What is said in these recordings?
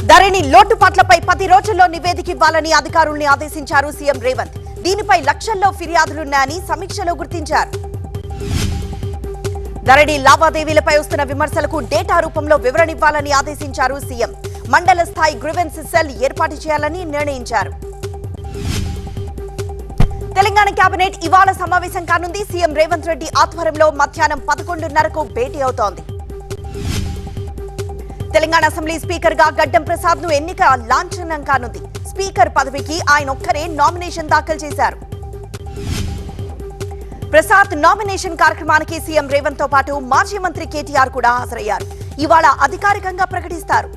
ధరణి లోటుపాట్లపై 10 రోజుల్లో నివేదిక ఇవ్వాలని అధికారుల్ని ఆదేశించారు సీఎం రేవంత్. దీనిపై లక్షల్లో ఫిర్యాదులున్నాయని సమీక్షలో గుర్తించారు. ధరణి లావాదేవీలపై వస్తున్న విమర్శలకు డేటా రూపంలో వివరణ ఇవ్వాలని ఆదేశించారు సీఎం. మండల స్థాయి గ్రీవెన్స్ సెల్ ఏర్పాటు చేయాలని నిర్ణయించారు. తెలంగాణ కేబినెట్ ఇవాళ సమావేశం కానుంది. సీఎం రేవంత్ రెడ్డి ఆధ్వర్యంలో మధ్యాహ్నం 11:30కు భేటీ అవుతోంది. తెలంగాణ అసెంబ్లీ స్పీకర్ గా గడ్డం ప్రసాద్ ను ఎన్నిక లాంఛనం కానుంది. స్పీకర్ పదవికి ఆయన ఒక్కరే నామినేషన్ దాఖలు చేశారు. ప్రసాద్ నామినేషన్ కార్యక్రమానికి సీఎం రేవంత్ తో పాటు మాజీ మంత్రి కేటీఆర్ కూడా హాజరయ్యారు. ఇవాళ అధికారికంగా ప్రకటిస్తారు.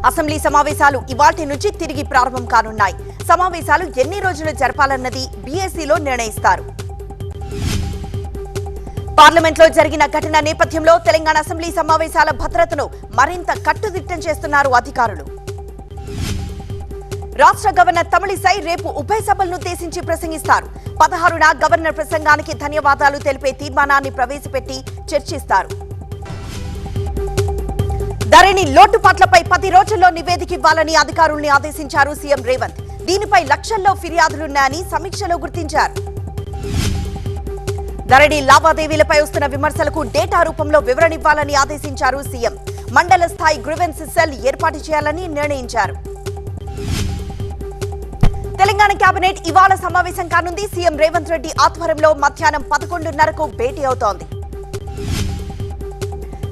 అసెంబ్లీ సమావేశాలు ఇవాల్టి నుంచి తిరిగి ప్రారంభం కానున్నాయి. సమావేశాలు ఎన్ని రోజులు జరపాలన్నది బీఎస్సీలో నిర్ణయిస్తారు. పార్లమెంట్లో జరిగిన ఘటన నేపథ్యంలో తెలంగాణ అసెంబ్లీ సమావేశాల భద్రతను మరింత కట్టుదిట్టం చేస్తున్నారు అధికారులు. రాష్ట్ర గవర్నర్ తమిళిసై రేపు ఉభయ సభలనుద్దేశించి ప్రసంగిస్తారు. 16న గవర్నర్ ప్రసంగానికి ధన్యవాదాలు తెలిపే తీర్మానాన్ని ప్రవేశపెట్టి చర్చిస్తారు. ధరణి లోటుపాట్లపై 10 రోజుల్లో నివేదిక ఇవ్వాలని అధికారుల్ని ఆదేశించారు సీఎం రేవంత్. దీనిపై లక్షల్లో ఫిర్యాదులున్నాయని సమీక్షలో గుర్తించారు. ధరణి లావాదేవీలపై వస్తున్న విమర్శలకు డేటా రూపంలో వివరణ ఇవ్వాలని ఆదేశించారు సీఎం. మండల స్థాయి గ్రీవెన్స్ సెల్ ఏర్పాటు చేయాలని నిర్ణయించారు. తెలంగాణ కేబినెట్ ఇవాళ సమావేశం కానుంది. సీఎం రేవంత్ రెడ్డి ఆధ్వర్యంలో మధ్యాహ్నం 11:30కు భేటీ అవుతోంది.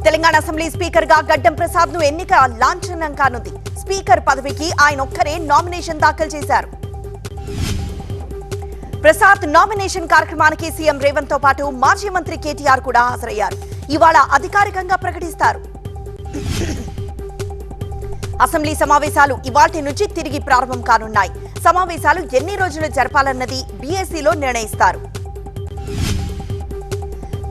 తెలంగాణ అసెంబ్లీ స్పీకర్ గా గడ్డం ప్రసాద్ ను ఎన్నిక లాంఛనం కానుంది. స్పీకర్ పదవికి ఆయన ఒక్కరే నామినేషన్ దాఖలు చేశారు. ప్రసాద్ నామినేషన్ కార్యక్రమానికి సీఎం రేవంత్ తో పాటు మాజీ మంత్రి కేటీఆర్ కూడా హాజరయ్యారు. ఇవాళ అధికారికంగా ప్రకటిస్తారు. అసెంబ్లీ సమావేశాలు ఇవాల్టి నుంచి తిరిగి ప్రారంభం కానున్నాయి. సమావేశాలు ఎన్ని రోజులు జరపాలన్నది బీఎస్సీలో నిర్ణయిస్తారు.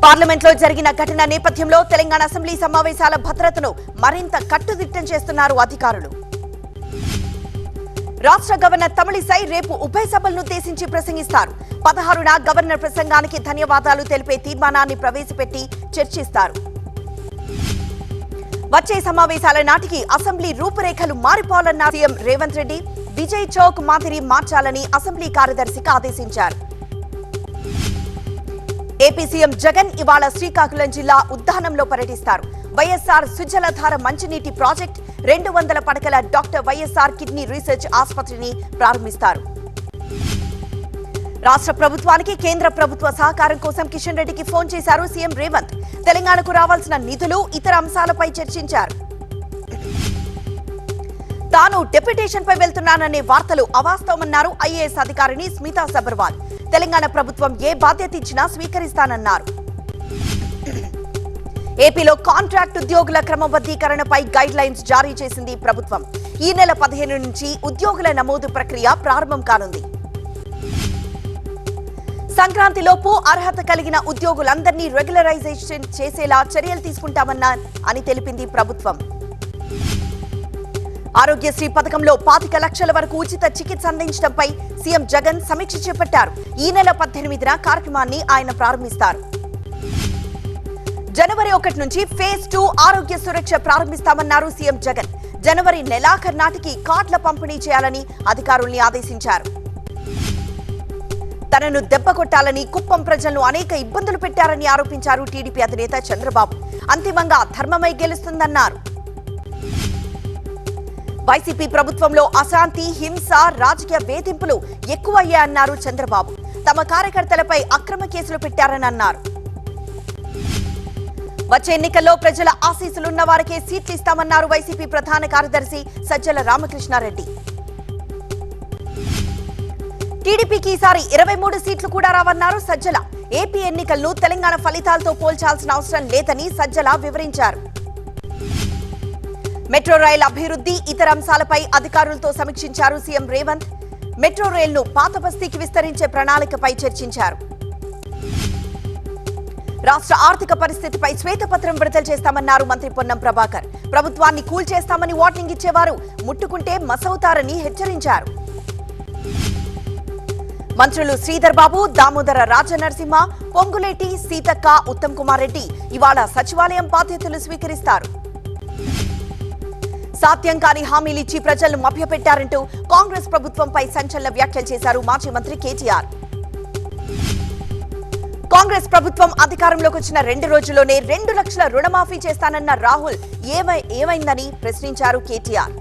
పార్లమెంట్లో జరిగిన ఘటన నేపథ్యంలో తెలంగాణ అసెంబ్లీ సమావేశాల భద్రతను మరింత కట్టుదిట్టం చేస్తున్నారు అధికారులు. రాష్ట్ర గవర్నర్ తమిళిసై రేపు ఉభయ సభలనుద్దేశించి ప్రసంగిస్తారు. 16న గవర్నర్ ప్రసంగానికి ధన్యవాదాలు తెలిపే తీర్మానాన్ని ప్రవేశపెట్టి చర్చిస్తారు. వచ్చే సమావేశాల నాటికి అసెంబ్లీ రూపురేఖలు మారిపోవాలన్న సీఎం రేవంత్ రెడ్డి విజయ్ చౌక్ మాదిరి మార్చాలని అసెంబ్లీ కార్యదర్శికి ఆదేశించారు. ఏపీ సీఎం జగన్ ఇవాళ శ్రీకాకుళం జిల్లా ఉద్దానంలో పర్యటిస్తారు. వైఎస్ఆర్ సుజలధార మంచినీటి ప్రాజెక్ట్ 200 పడకల డాక్టర్ వైఎస్ఆర్ కిడ్నీ రీసెర్చ్ ఆసుపత్రిని ప్రారంభిస్తారు. రాష్ట్ర ప్రభుత్వానికి కేంద్ర ప్రభుత్వ సహకారం కోసం కిషన్ రెడ్డికి ఫోన్ చేశారు సీఎం రేవంత్. తెలంగాణకు రావాల్సిన నిధులు, ఇతర అంశాలపై చర్చించారు. తాను డెప్యుటేషన్ పై వెళ్తున్నాననే వార్తలు అవాస్తవమన్నారు ఐఏఎస్ అధికారిని స్మితా సబర్వాల్. తెలంగాణ ప్రభుత్వం ఏ బాధ్యత ఇచ్చినా స్వీకరిస్తానన్నారు. ఏపీలో కాంట్రాక్ట్ ఉద్యోగుల క్రమబద్దీకరణపై గైడ్ లైన్స్ జారీ చేసింది ప్రభుత్వం. ఈ నెల 15 నుంచి ఉద్యోగుల నమోదు ప్రక్రియ ప్రారంభం కానుంది. సంక్రాంతిలోపు అర్హత కలిగిన ఉద్యోగులందరినీ రెగ్యులరైజేషన్ చేసేలా చర్యలు తీసుకుంటామని తెలిపింది ప్రభుత్వం. ఆరోగ్యశ్రీ పథకంలో 25 లక్షల వరకు ఉచిత చికిత్స అందించడంపై సీఎం జగన్ సమీక్ష చేపట్టారు. ఈ నెల 18న కార్యక్రమాన్ని ఆయన ప్రారంభిస్తారు. జనవరి 1 నుంచి ఫేజ్ 2 ఆరోగ్య సురక్ష ప్రారంభిస్తామన్నారు సీఎం జగన్. జనవరి నెలాఖరు నాటికి కార్డుల పంపిణీ చేయాలని అధికారుల్ని ఆదేశించారు. తనను దెబ్బకొట్టాలని కుప్పం ప్రజలను అనేక ఇబ్బందులు పెట్టారని ఆరోపించారు టీడీపీ అధినేత చంద్రబాబు. అంతిమంగా ధర్మమై గెలుస్తుందన్నారు. వైసీపీ ప్రభుత్వంలో అశాంతి, హింస, రాజకీయ వేధింపులు ఎక్కువయ్యాయన్నారు చంద్రబాబు. తమ కార్యకర్తలపై అక్రమ కేసులు పెట్టారని అన్నారు. వచ్చే ఎన్నికల్లో ప్రజల ఆశీస్సులున్న వారికే సీట్లు ఇస్తామన్నారు వైసీపీ ప్రధాన కార్యదర్శి సజ్జల రామకృష్ణారెడ్డి. టీడీపీకి ఈసారి 23 సీట్లు కూడా రావన్నారు సజ్జల. ఏపీ ఎన్నికలను తెలంగాణ ఫలితాలతో పోల్చాల్సిన అవసరం లేదని సజ్జల వివరించారు. మెట్రో రైల్ అభివృద్ధి, ఇతర అంశాలపై అధికారులతో సమీక్షించారు సీఎం రేవంత్. మెట్రో రైలును పాత బస్తీకి విస్తరించే ప్రణాళికపై చర్చించారు. రాష్ట్ర ఆర్థిక పరిస్థితిపై శ్వేతపత్రం విడుదల చేస్తామన్నారు మంత్రి పొన్నం ప్రభాకర్. ప్రభుత్వాన్ని కూల్చేస్తామని వార్నింగ్ ఇచ్చేవారు ముట్టుకుంటే మసవుతారని హెచ్చరించారు. మంత్రులు శ్రీధర్ బాబు, దామోదర రాజనరసింహ, పొంగులేటి, సీతక్క, ఉత్తమ్ కుమార్ రెడ్డి ఇవాళ సచివాలయం బాధ్యతలు స్వీకరిస్తారు. సాధ్యం కాని హామీలిచ్చి ప్రజలను మభ్యపెట్టారంటూ కాంగ్రెస్ ప్రభుత్వంపై సంచలన వ్యాఖ్యలు చేశారు మాజీ మంత్రి కేటీఆర్. కాంగ్రెస్ ప్రభుత్వం అధికారంలోకి వచ్చిన 2 రోజుల్లోనే 2 లక్షల రుణమాఫీ చేస్తానన్న రాహుల్ ఏమైందని ప్రశ్నించారు కేటీఆర్.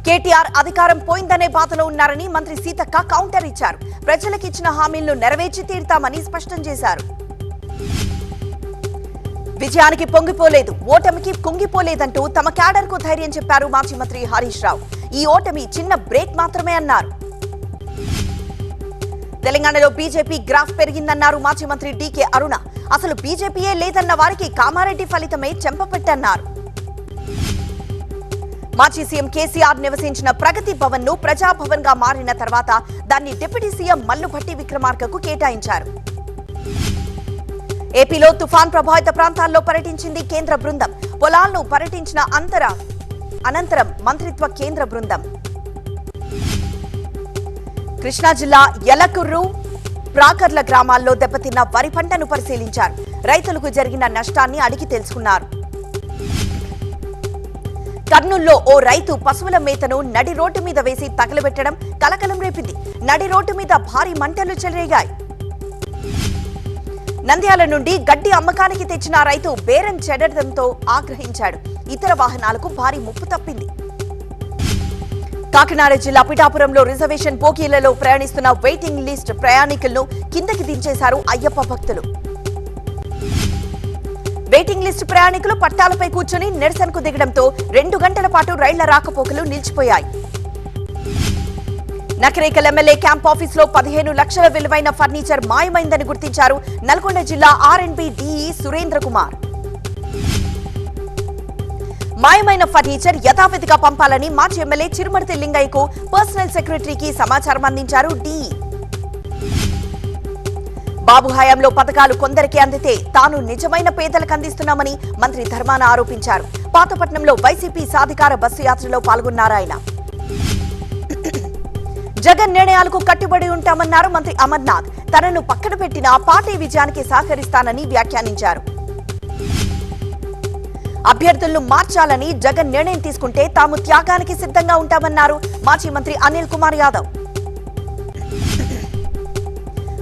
కేటీఆర్ అధికారం పోయిందనే బాధలో ఉన్నారని మంత్రి సీతక్క కౌంటర్ ఇచ్చారు. ప్రజలకిచ్చిన హామీలను నెరవేర్చి తీరుతామని స్పష్టం చేశారు. విజయానికి పొంగిపోలేదు, ఓటమికి కుంగిపోలేదంటూ తమ క్యాడర్ కు ధైర్యం చెప్పారు మాజీ మంత్రి హరీష్ రావు. ఈ ఓటమి చిన్న బ్రేక్ మాత్రమే అన్నారు. తెలంగాణలో బీజేపీ గ్రాఫ్ పెరిగిందన్నారు మాజీ మంత్రి డీకే అరుణ. అసలు బీజేపీయే లేదన్న వారికి కామారెడ్డి ఫలితమే చెంపపెట్టన్నారు. మాజీ సీఎం కేసీఆర్ నివసించిన ప్రగతి భవన్ ను ప్రజాభవన్ గా మారిన తర్వాత దాన్ని డిప్యూటీ సీఎం మల్లుభట్టి విక్రమార్కకు కేటాయించారు. ఏపీలో తుఫాన్ ప్రభావిత ప్రాంతాల్లో పర్యటించింది కేంద్ర బృందం. పొలాలను పర్యటించిన అనంతరం మంత్రిత్వ కేంద్ర బృందం కృష్ణా జిల్లా యలకుర్రు, ప్రాకర్ల గ్రామాల్లో దెబ్బతిన్న వరి పంటను పరిశీలించారు. రైతులకు జరిగిన నష్టాన్ని అడిగి తెలుసుకున్నారు. కర్నూల్లో ఓ రైతు పశువుల మేతను నడి రోడ్డు మీద వేసి తగలబెట్టడం కలకలం రేపింది. నడి రోడ్డు మీద భారీ మంటలు చెలరేగాయి. నంద్యాల నుండి గడ్డి అమ్మకానికి తెచ్చిన రైతు బేరం చెడడంతో ఆగ్రహించాడు. ఇతర వాహనాలకు భారీ ముప్పు తప్పింది. కాకినాడ జిల్లా పిఠాపురంలో రిజర్వేషన్ బోగీలలో ప్రయాణిస్తున్న వెయిటింగ్ లిస్ట్ ప్రయాణికులను కిందకి దించేశారు అయ్యప్ప భక్తులు. వెయిటింగ్ లిస్ట్ ప్రయాణికులు పట్టాలపై కూర్చొని నిరసనకు దిగడంతో 2 గంటల పాటు రైళ్ల రాకపోకలు నిలిచిపోయాయి. నకరేకల్ ఎమ్మెల్యే క్యాంప్ ఆఫీసులో 15 లక్షల విలువైన ఫర్నిచర్ మాయమైందని గుర్తించారు నల్గొండ జిల్లా ఆర్ఎండ్బి డిఈ సురేంద్ర కుమార్. మాయమైన ఫర్నిచర్ యథావిధిగా పంపాలని మాజీ ఎమ్మెల్యే చిరుమర్తి లింగయ్యకు పర్సనల్ సెక్రటరీకి సమాచారం అందించారు డిఈ. బాబు హయాంలో పథకాలు కొందరికి అందితే తాను నిజమైన పేదలకు అందిస్తున్నామని మంత్రి ధర్మాన ఆరోపించారు. పాతపట్నంలో వైసీపీ సాధికార బస్సు యాత్రలో పాల్గొన్నారాయన. జగన్ నిర్ణయాలకు కట్టుబడి ఉంటామన్నారు మంత్రి అమర్నాథ్. తనను పక్కన పెట్టిన పార్టీ విజయానికి సహకరిస్తానని వ్యాఖ్యానించారు. అభ్యర్థులను మార్చాలని జగన్ నిర్ణయం తీసుకుంటే తాము త్యాగానికి సిద్ధంగా ఉంటామన్నారు మాజీ మంత్రి అనిల్ కుమార్ యాదవ్.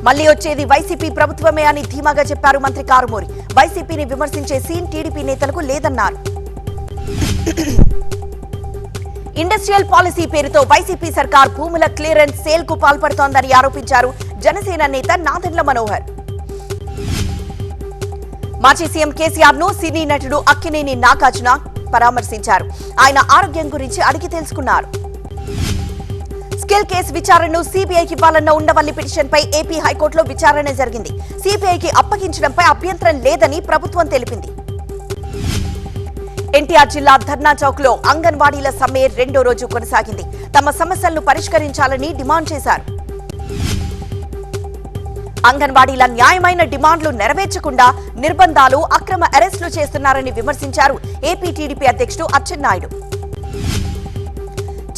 మళ్లీ వచ్చేది వైసీపీ ప్రభుత్వమే అని ధీమాగా చెప్పారు మంత్రి కారుమూరి. వైసీపీని విమర్శించే సీన్ టీడీపీ నేతలకు లేదన్నారు. ఇండస్ట్రియల్ పాలసీ పేరుతో వైసీపీ సర్కార్ భూముల క్లియరెన్స్ సేల్ కు పాల్పడుతోందని ఆరోపించారు జనసేన నేత నాదెండ్ల మనోహర్. మాజీ సీఎం కేసీఆర్ ను సినీ నటుడు అక్కినేని నాగార్జున పరామర్శించారు. ఆయన ఆరోగ్యం గురించి అడిగి తెలుసుకున్నారు. స్కిల్ కేసు విచారణను సిబిఐకి ఇవ్వాలన్న ఉండవల్లి పిటిషన్పై ఏపీ హైకోర్టులో విచారణ జరిగింది. సిబిఐకి అప్పగించడంపై అభ్యంతరం లేదని ప్రభుత్వం తెలిపింది. ఎన్టీఆర్ జిల్లా ధర్నా చౌక్ లో అంగన్వాడీల సమ్మె 2వ రోజు కొనసాగింది. తమ సమస్యలను పరిష్కరించాలని డిమాండ్ చేశారు. అంగన్వాడీల న్యాయమైన డిమాండ్లు నెరవేర్చకుండా నిర్బంధాలు, అక్రమ అరెస్టులు చేస్తున్నారని విమర్శించారు ఏపీ టీడీపీ అధ్యక్షుడు అచ్చెన్నాయుడు.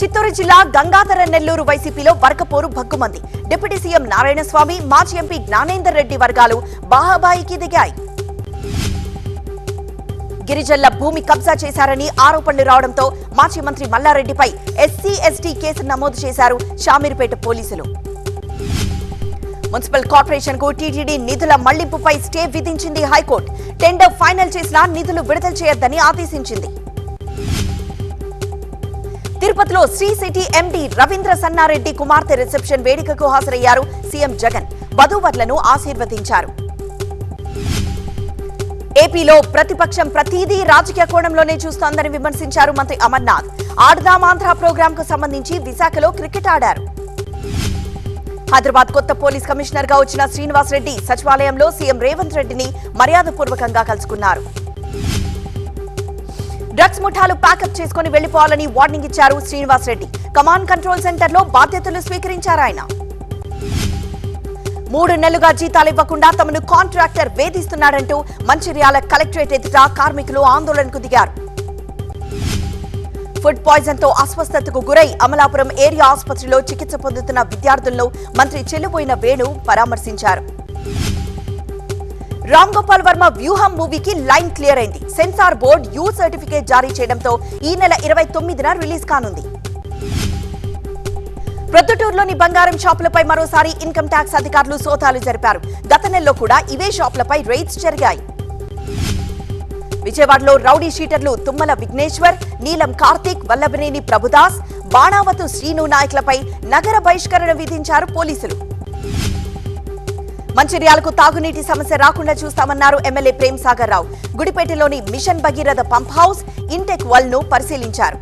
చిత్తూరు జిల్లా గంగాధర నెల్లూరు వైసీపీలో వర్గపోరు భగ్గుమంది. డిప్యూటీ సీఎం నారాయణస్వామి, మాజీ ఎంపీ జ్ఞానేందర్ రెడ్డి వర్గాలు బాహాబాయికి దిగాయి. గిరిజనుల భూమి కబ్జా చేశారని ఆరోపణలు రావడంతో మాజీ మంత్రి మల్లారెడ్డిపై ఎస్సీ ఎస్టీ కేసు నమోదు చేశారు షామీర్పేట పోలీసులు. మున్సిపల్ కార్పొరేషన్ కు టీటీడీ నిధుల మళ్లింపుపై స్టే విధించింది హైకోర్టు. టెండర్ ఫైనల్ చేసినా నిధులు విడుదల చేయొద్దని ఆదేశించింది. తిరుపతిలో శ్రీ సిటీ ఎండీ రవీంద్ర సన్నారెడ్డి కుమార్తె రిసెప్షన్ వేడుకకు హాజరయ్యారు సీఎం జగన్. వధూవరులను ఆశీర్వదించారు. ఏపీలో ప్రతిపక్షం ప్రతిదీ రాజకీయ కోణంలోనే చూస్తోందని విమర్శించారు మంత్రి అమర్నాథ్. ఆడదాం ఆంధ్ర ప్రోగ్రాం కు సంబంధించి విశాఖలో క్రికెట్ ఆడారు. హైదరాబాద్ కొత్త పోలీస్ కమిషనర్ గా వచ్చిన శ్రీనివాస్ రెడ్డి సచివాలయంలో సీఎం రేవంత్ రెడ్డిని మర్యాదపూర్వకంగా కలుసుకున్నారు. డ్రగ్స్ ముఠాలు ప్యాకప్ చేసుకుని వెళ్లిపోవాలని వార్నింగ్ ఇచ్చారు Srinivas Reddy. Command control centre లో బాధ్యతలు స్వీకరించారు ఆయన. 3 నెలలుగా జీతాలు ఇవ్వకుండా తమను కాంట్రాక్టర్ వేధిస్తున్నాడంటూ మంచిర్యాల కలెక్టరేట్ ఎదుట కార్మికులు ఆందోళనకు దిగారు. ఫుడ్ పాయిజన్ తో అస్వస్థతకు గురై అమలాపురం ఏరియా ఆసుపత్రిలో చికిత్స పొందుతున్న విద్యార్థులను మంత్రి చెల్లుబోయిన వేణు పరామర్శించారు. రామ్ గోపాల్ వర్మ వ్యూహం మూవీకి లైన్ క్లియర్ అయింది. సెన్సార్ బోర్డు యూ సర్టిఫికేట్ జారీ చేయడంతో ఈ నెల 29న రిలీజ్ కానుంది. ప్రొద్దుటూరులోని బంగారం షాపులపై మరోసారి ఇన్కమ్ ట్యాక్స్ అధికారులు సోదాలు జరిపారు. గత నెలలో కూడా ఇవే షాపులపై రైడ్స్ జరిగాయి. విజయవాడలో రౌడీ షీటర్లు తుమ్మల విఘ్నేశ్వర్, నీలం కార్తీక్, వల్లభనేని ప్రభుదాస్, బాణావతు శ్రీను నాయకులపై నగర బహిష్కరణ విధించారు పోలీసులు. మంచిర్యాలకు తాగునీటి సమస్య రాకుండా చూస్తామన్నారు ఎమ్మెల్యే ప్రేమ్ సాగర్ రావు. గుడిపేటలోని mission Bhagiratha pump house, intake well ను పరిశీలించారు.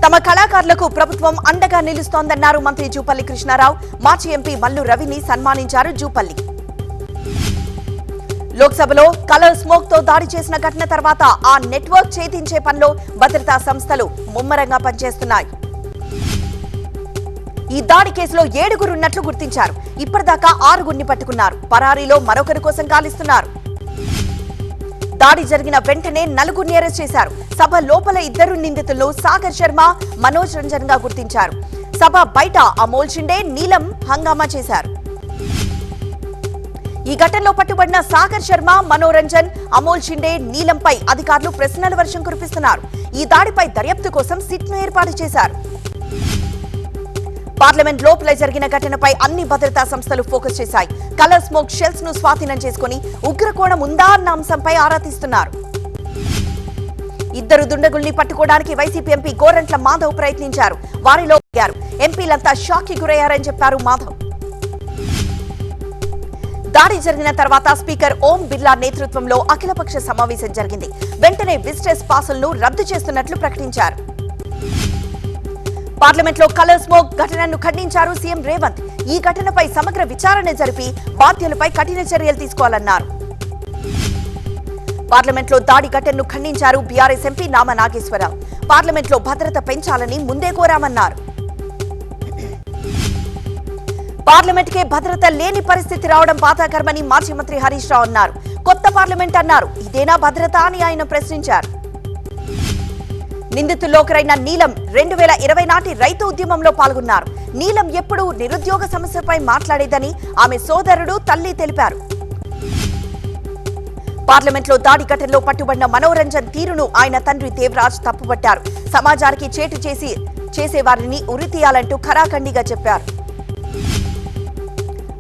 తమ కళాకారులకు ప్రభుత్వం అండగా నిలుస్తోందన్నారు మంత్రి జూపల్లి కృష్ణారావు. మాజీ ఎంపీ మల్లు రవిని సన్మానించారు జూపల్లి. లోక్సభలో కలర్ స్మోక్ తో దాడి చేసిన ఘటన తర్వాత ఆ నెట్వర్క్ ఛేదించే పనిలో భద్రతా సంస్థలు ముమ్మరంగా పనిచేస్తున్నాయి. ఈ దాడి కేసులో 7 ఉన్నట్లు గుర్తించారు. ఇప్పటిదాకా 6 పట్టుకున్నారు. పరారీలో మరొకరి కోసం గాలిస్తున్నారు. దాడి జరిగిన వెంటనే 4 అరెస్ట్ చేశారు. సభ లోపల 2 నిందితులను సాగర్ శర్మ, మనోజ్ రంజన్ గా గుర్తించారు. సభ బయట అమోల్ షిండే, నీలం హంగామా చేశారు. ఈ ఘటనలో పట్టుబడిన సాగర్ శర్మ, మనోరంజన్, అమోల్ షిండే, నీలంపై అధికారులు ప్రశ్నల వర్షం కురిపిస్తున్నారు. ఈ దాడిపై దర్యాప్తు కోసం సిట్ ను ఏర్పాటు చేశారు. పార్లమెంట్ లోపల జరిగిన ఘటనపై అన్ని భద్రతా సంస్థలు ఫోకస్ చేశాయి. కలర్ స్మోక్ షెల్స్ ను స్వాధీనం చేసుకుని ఉగ్రకోణం ఉందా అన్న అంశంపై ఆరా తీస్తున్నారు. 2 దుండగుల్ని పట్టుకోవడానికి వైసీపీ ఎంపీ గోరంట్ల మాధవ్ ప్రయత్నించారు. వారిలో ఎంపీలంతా షాక్ కి గురయ్యారని చెప్పారు మాధవ్. దాడి జరిగిన తర్వాత స్పీకర్ ఓం బిర్లా నేతృత్వంలో అఖిలపక్ష సమావేశం జరిగింది. వెంటనే విజిటర్స్ పాసులను రద్దు చేస్తున్నట్లు ప్రకటించారు. పార్లమెంట్ లో కలర్ స్మోక్ ఘటనను ఖండించారు సీఎం రేవంత్. ఈ ఘటనపై సమగ్ర విచారణ జరిపి బాధ్యులపై కఠిన చర్యలు తీసుకోవాలన్నారు. పార్లమెంట్ లో దాడి ఘటనను ఖండించారు బీఆర్ఎస్ ఎంపీ నామ నాగేశ్వరరావు. పార్లమెంట్ లో భద్రత పెంచాలని ముందే కోరామన్నారు. పార్లమెంట్ కే భద్రత లేని పరిస్థితి రావడం బాధాకరమని మాజీ మంత్రి హరీష్ రావు అన్నారు. కొత్త పార్లమెంట్ అన్నారు. ఇదేనా భద్రత అని ఆయన ప్రశ్నించారు. నిందితుల్లో ఒకరైన నీలం 2020 నాటి రైతు ఉద్యమంలో పాల్గొన్నారు. నీలం ఎప్పుడూ నిరుద్యోగ సమస్యపై మాట్లాడేదని ఆమె సోదరుడు, తల్లి తెలిపారు. పార్లమెంట్ లో దాడి ఘటనలో పట్టుబడిన మనోరంజన్ తీరును ఆయన తండ్రి దేవరాజ్ తప్పుపట్టారు. సమాజానికి చేటు చేసేవారిని ఉరితీయాలంటూ ఖరాఖండిగా చెప్పారు.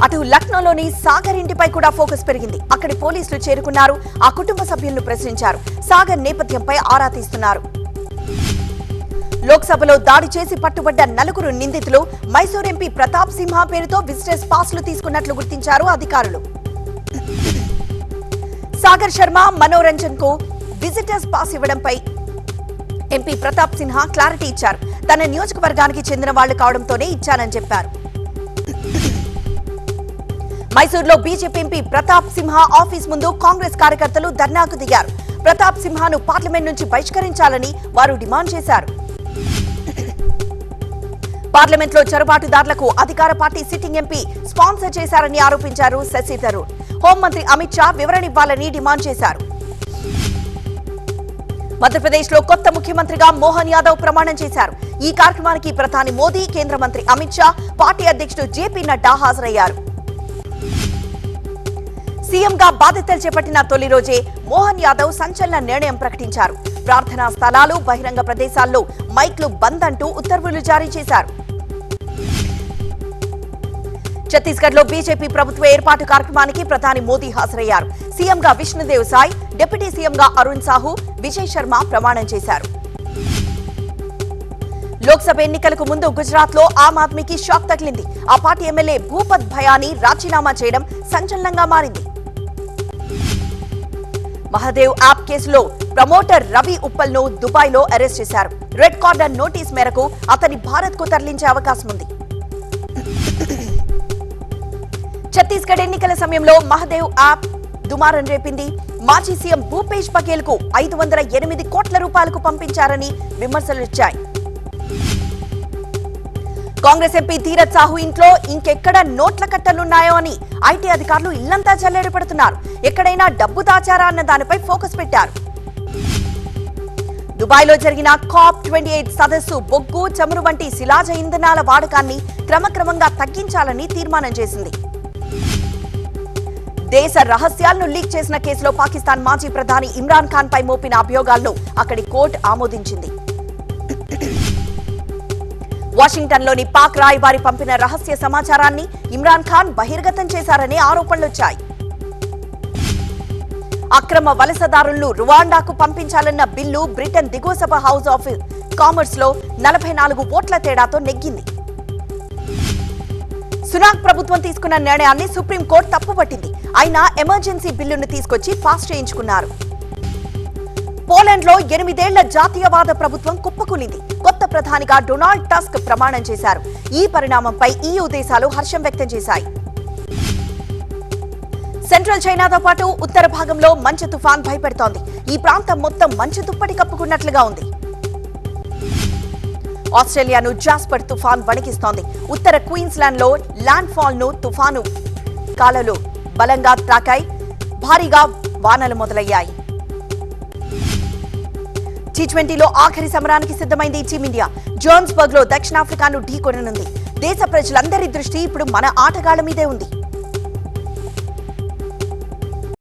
అటు లక్నోలోని సాగర్ ఇంటిపై కూడా ఫోకస్ పెరిగింది. అక్కడి పోలీసులు చేరుకున్నారు. ఆ కుటుంబ సభ్యులను ప్రశ్నించారు. సాగర్ నేపథ్యంపై ఆరా తీస్తున్నారు. లోక్సభలో దాడి చేసి పట్టుబడ్డ 4 నిందితులు మైసూర్ ఎంపీ ప్రతాప్ సింహ పేరుతో విజిటర్స్ పాస్లు తీసుకున్నట్లు గుర్తించారు అధికారులు. సాగర్ శర్మ, మనోరంజన్ కు విజిటర్స్ పాస్ ఇవ్వడంపై ఎంపీ ప్రతాప్ సింహ క్లారిటీ ఇచ్చారు. తన నియోజకవర్గానికి చెందిన వాళ్లు కావడంతోనే ఇచ్చానని చెప్పారు. మైసూర్లో బీజేపీ ఎంపీ ప్రతాప్ సింహ ఆఫీస్ ముందు కాంగ్రెస్ కార్యకర్తలు ధర్నాకు దిగారు. ప్రతాప్ సింహను పార్లమెంట్ నుంచి బహిష్కరించాలని వారు డిమాండ్ చేశారు. పార్లమెంట్ లో చొరబాటుదారులకు అధికార పార్టీ సిట్టింగ్ ఎంపీ స్పాన్సర్ చేశారని ఆరోపించారు శశి థరూర్. హోంమంత్రి అమిత్ షా వివరణ ఇవ్వాలని డిమాండ్ చేశారు. మధ్యప్రదేశ్ లో కొత్త ముఖ్యమంత్రిగా మోహన్ యాదవ్ ప్రమాణం చేశారు. ఈ కార్యక్రమానికి ప్రధాని మోదీ, కేంద్ర మంత్రి అమిత్ షా, పార్టీ అధ్యక్షుడు జేపీ నడ్డా హాజరయ్యారు. సీఎంగా బాధ్యతలు చేపట్టిన తొలి రోజే మోహన్ యాదవ్ సంచలన నిర్ణయం ప్రకటించారు. ప్రార్థనా స్థలాలు, బహిరంగ ప్రదేశాల్లో మైక్లు బంద్ అంటూ ఉత్తర్వులు జారీ చేశారు. ఛత్తీస్గఢ్ లో బీజేపీ ప్రభుత్వ ఏర్పాటు కార్యక్రమానికి ప్రధాని మోదీ హాజరయ్యారు. సీఎంగా విష్ణుదేవ్ సాయ్, డిప్యూటీ సీఎంగా అరుణ్ సాహు, విజయ్ శర్మ ప్రమాణం చేశారు. లోక్సభ ఎన్నికలకు ముందు గుజరాత్ లో ఆమ్ ఆద్మీకి షాక్ తగిలింది. ఆ పార్టీ ఎమ్మెల్యే భూపత్ భయానీ రాజీనామా చేయడం సంచలనంగా మారింది. మహాదేవ్ యాప్ కేసులో ప్రమోటర్ రవి ఉప్పల్ ను దుబాయ్ లో అరెస్ట్ చేశారు. రెడ్ కార్నర్ నోటీస్ మేరకు అతని భారత్ కు తరలించే అవకాశం ఉంది. ఛత్తీస్గఢ్ ఎన్నికల సమయంలో మహాదేవ్ యాప్ దుమారం రేపింది. మాజీ సీఎం భూపేష్ బఘేల్ కు 508 కోట్ల రూపాయలకు పంపించారని విమర్శలు వచ్చాయి. కాంగ్రెస్ ఎంపీ ధీరజ్ సాహు ఇంట్లో ఇంకెక్కడ నోట్ల కట్టలున్నాయో అని ఐటీ అధికారులు ఇల్లంతా జల్లెడ పెడుతున్నారు. ఎక్కడైనా డబ్బు దాచారా అన్న దానిపై ఫోకస్ పెట్టారు. దుబాయ్ లో జరిగిన COP28 సదస్సు బొగ్గు, చమురు వంటి శిలాజ ఇంధనాల వాడకాన్ని క్రమక్రమంగా తగ్గించాలని తీర్మానం చేసింది. దేశ రహస్యాలను లీక్ చేసిన కేసులో పాకిస్తాన్ మాజీ ప్రధాని ఇమ్రాన్ ఖాన్ పై మోపిన అభియోగాలను అక్కడి కోర్టు ఆమోదించింది. వాషింగ్టన్లోని పాక్ రాయబారి పంపిన రహస్య సమాచారాన్ని ఇమ్రాన్ ఖాన్ బహిర్గతం చేశారనే ఆరోపణలొచ్చాయి. అక్రమ వలసదారులను రువాండాకు పంపించాలన్న బిల్లు బ్రిటన్ దిగువ సభ హౌస్ ఆఫ్ కామర్స్ లో 44 ఓట్ల తేడాతో నెగ్గింది. సునాక్ ప్రభుత్వం తీసుకున్న నిర్ణయాన్ని సుప్రీంకోర్టు తప్పుపట్టింది. అయినా ఎమర్జెన్సీ బిల్లును తీసుకొచ్చి పాస్ చేయించుకున్నారు. పోలాండ్ లో 8 ఏళ్ల జాతీయవాద ప్రభుత్వం కుప్పకూలింది. కొత్త ప్రధానిగా డొనాల్డ్ టస్క్ ప్రమాణం చేశారు. ఈ పరిణామంపై EU దేశాలు హర్షం వ్యక్తం చేశాయి. సెంట్రల్ చైనాతో పాటు ఉత్తర భాగంలో మంచు తుఫాన్ భయపెడుతోంది. ఈ ప్రాంతం మొత్తం మంచు దుప్పటి కప్పుకున్నట్లుగా ఉంది. ఆస్ట్రేలియాను జాస్పర్ తుఫాన్ వణికిస్తోంది. ఉత్తర క్వీన్స్లాండ్ లో ల్యాండ్ ఫాల్ ను తుఫాను కాలలు బలంగా తాకాయి. భారీగా వానలు మొదలయ్యాయి. T20లో ఆఖరి సమరానికి సిద్ధమైంది టీమిండియా. జోహాన్స్బర్గ్ లో దక్షిణాఫ్రికాను ఢీకొననుంది. దేశ ప్రజలందరి దృష్టి ఇప్పుడు మన ఆటగాళ్ల మీదే ఉంది.